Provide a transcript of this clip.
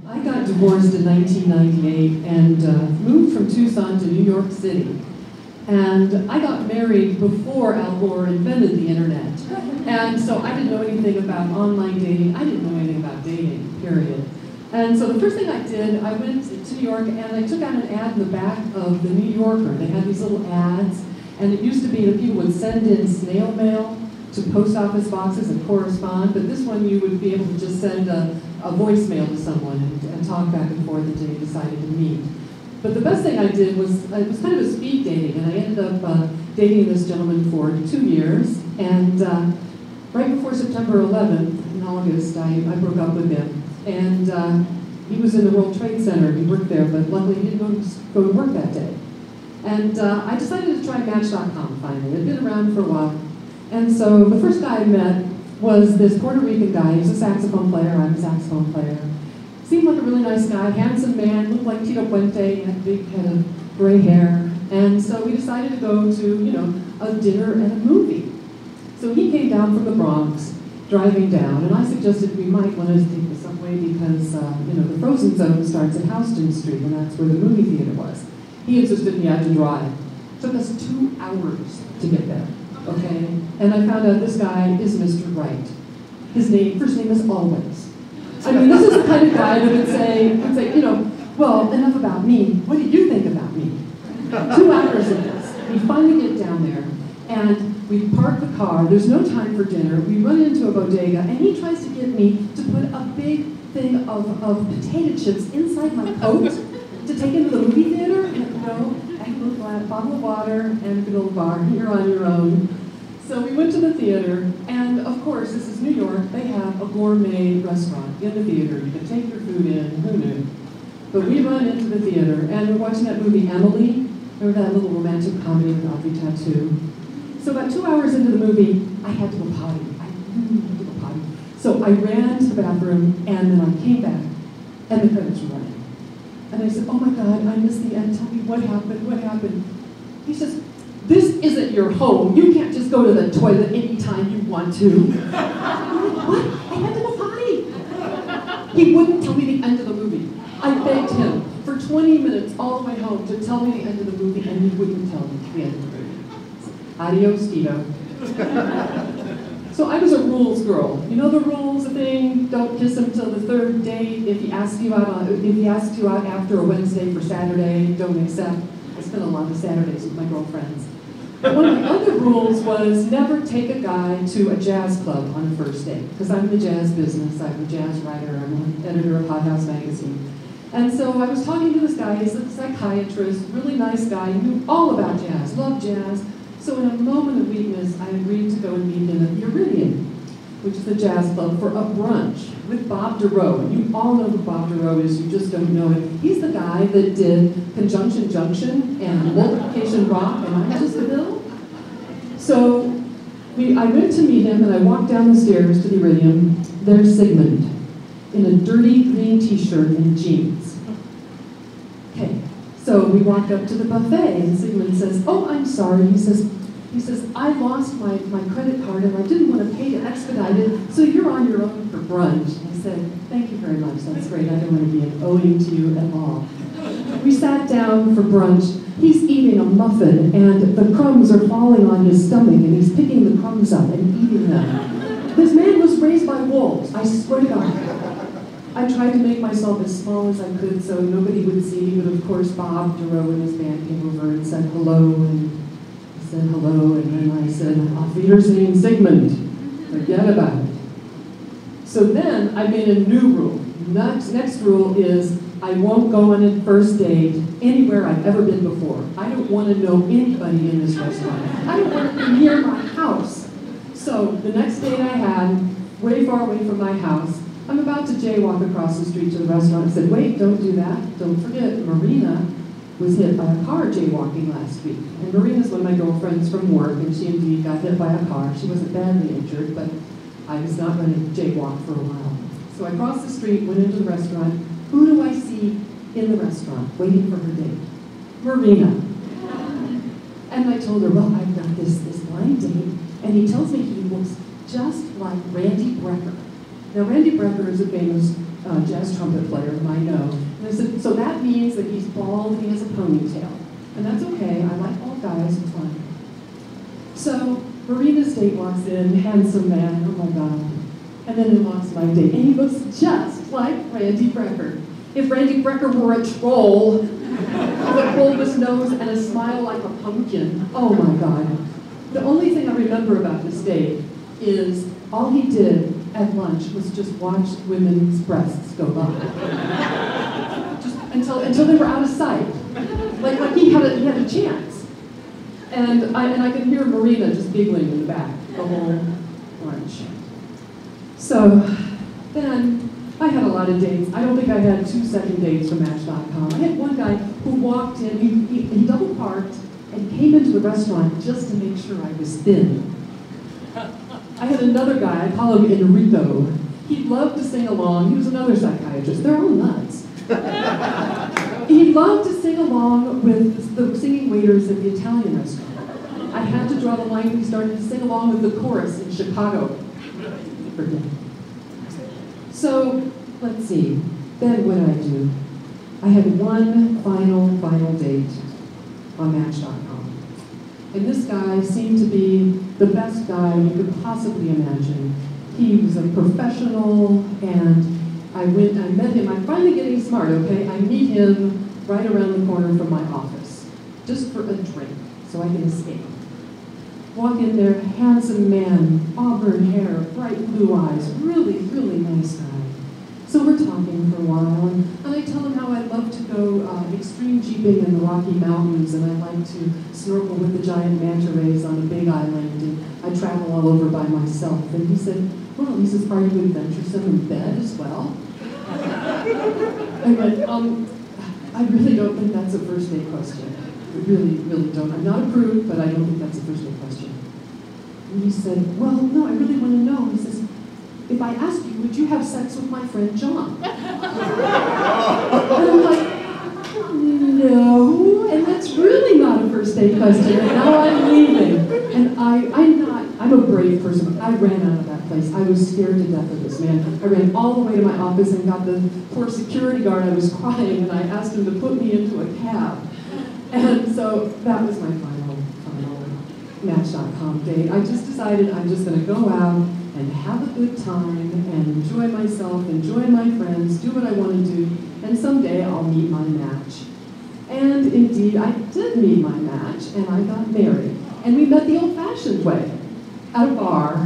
I got divorced in 1998 and moved from Tucson to New York City. And I got married before Al Gore invented the internet. And so I didn't know anything about online dating. I didn't know anything about dating, period. And so the first thing I did, I went to New York and I took out an ad in the back of the New Yorker. They had these little ads, and it used to be that people would send in snail mail to post office boxes and correspond, but this one you would be able to just send a voicemail to someone and talk back and forth until you decided to meet. But the best thing I did was, it was kind of a speed dating, and I ended up dating this gentleman for 2 years, and right before September 11th, in August, I broke up with him, and he was in the World Trade Center. He worked there, but luckily he didn't go to work that day. And I decided to try Match.com finally. It had been around for a while. And so the first guy I met was this Puerto Rican guy. He was a saxophone player. I'm a saxophone player. Seemed like a really nice guy, handsome man, looked like Tito Puente, had a big head of gray hair. And so we decided to go to, a dinner and a movie. So he came down from the Bronx, driving down, and I suggested we might want to take the subway because, the Frozen Zone starts at Houston Street, and that's where the movie theater was. He insisted he had to drive. Took us 2 hours to get there. Okay, and I found out this guy is Mr. Right. His first name is Always. I mean, this is the kind of guy that would say, well, enough about me. What do you think about me? 2 hours of this. We finally get down there, and we park the car. There's no time for dinner. We run into a bodega, and he tries to get me to put a big thing of potato chips inside my coat to take into the movie theater. And a little bottle of water and a good old bar. You're on your own. So we went to the theater, and of course, this is New York. They have a gourmet restaurant in the theater. You can take your food in. Who knew? But we run into the theater, and we're watching that movie Emily. Remember that little romantic comedy with Audrey Tattoo? So about 2 hours into the movie, I had to go potty. I had to go potty. So I ran to the bathroom, and then I came back, and the credits were running. And I said, oh my God, I missed the end. Tell me what happened, what happened? He says, this isn't your home. You can't just go to the toilet anytime you want to. I'm like, what? I had to go potty. He wouldn't tell me the end of the movie. I begged him for 20 minutes all the way home to tell me the end of the movie, and he wouldn't tell me the end of the movie. Adios, Tito. So I was a rules girl. You know the rules thing? Don't kiss him till the third date. If he asks you out after a Wednesday for Saturday, don't accept. I spent a lot of Saturdays with my girlfriends. But one of the other rules was never take a guy to a jazz club on a first date, because I'm in the jazz business. I'm a jazz writer. I'm an editor of Hot House magazine. And so I was talking to this guy. He's a psychiatrist, really nice guy, knew all about jazz, loved jazz. So in a moment of weakness, I agreed to go and meet him at the Iridium, which is a jazz club, for a brunch with Bob DeRoe. And you all know who Bob DeRoe is, you just don't know it. He's the guy that did Conjunction Junction and Multiplication Rock, and I'm just a little. So I went to meet him, and I walked down the stairs to the Iridium. There's Sigmund in a dirty green t-shirt and jeans. Okay. So we walked up to the buffet, and Sigmund says, oh, I'm sorry. He says, I lost my credit card, and I didn't want to pay to expedite it, so you're on your own for brunch. And I said, thank you very much. That's great. I don't want to be owing to you at all. We sat down for brunch. He's eating a muffin, and the crumbs are falling on his stomach, and he's picking the crumbs up and eating them. This man was raised by wolves, I swear to God. I tried to make myself as small as I could so nobody would see me, but of course Bob DeRoe and his band came over and said hello, and I said hello, and then I said, auf Wiedersehen, Sigmund. Forget about it. So then I made a new rule. Next rule is I won't go on a first date anywhere I've ever been before. I don't want to know anybody in this restaurant. I don't want to be near my house. So the next date I had, way far away from my house, I'm about to jaywalk across the street to the restaurant. I said, wait, don't do that. Don't forget, Marina was hit by a car jaywalking last week. And Marina's one of my girlfriends from work, and she indeed got hit by a car. She wasn't badly injured, but I was not going to jaywalk for a while. So I crossed the street, went into the restaurant. Who do I see in the restaurant waiting for her date? Marina. And I told her, well, I've got this blind date, and he tells me he looks just like Randy Brecker. Now, Randy Brecker is a famous jazz trumpet player, whom I know. And I said, so that means that he's bald and he has a ponytail. And that's okay, I like all guys, it's fine. So, Marina's date walks in, handsome man, oh my God. And then in walks my date, and he looks just like Randy Brecker. If Randy Brecker were a troll, with a bulbous nose and a smile like a pumpkin, oh my God. The only thing I remember about this date is all he did at lunch was just watch women's breasts go by. Just until they were out of sight. Like he had a chance. And I could hear Marina just giggling in the back the whole lunch. So then I had a lot of dates. I don't think I had 2 second dates from Match.com. I had one guy who walked in, he double parked and came into the restaurant just to make sure I was thin. I had another guy, I call him Enrico. He loved to sing along. He was another psychiatrist. They're all nuts. He loved to sing along with the singing waiters at the Italian restaurant. I had to draw the line when he started to sing along with the chorus in Chicago. Forget. So, let's see. Then what did I do? I had one final date on Match.com. And this guy seemed to be the best guy you could possibly imagine. He was a professional, and I met him. I'm finally getting smart, okay? I meet him right around the corner from my office, just for a drink, so I can escape. Walk in there, handsome man, auburn hair, bright blue eyes, really, really nice guy. So we're talking for a while, and I tell him how I love to go extreme jeeping in the Rocky Mountains, and I like to snorkel with the giant manta rays on a big island, and I travel all over by myself. And he said, well, he says, are you adventuresome in bed as well? I went, I really don't think that's a first date question. I really, really don't. I'm not a prude, but I don't think that's a first date question. And he said, well, no, I really want to know. He says, if I asked you, would you have sex with my friend John? And I'm like, no, and that's really not a first date question, and now I'm leaving. And I'm a brave person. I ran out of that place. I was scared to death of this man. I ran all the way to my office and got the poor security guard. I was crying, and I asked him to put me into a cab. And so that was my final Match.com date. I just decided I'm just going to go out and have a good time and enjoy myself, enjoy my friends, do what I want to do, and someday I'll meet my match. And indeed, I did meet my match, and I got married. And we met the old-fashioned way, at a bar.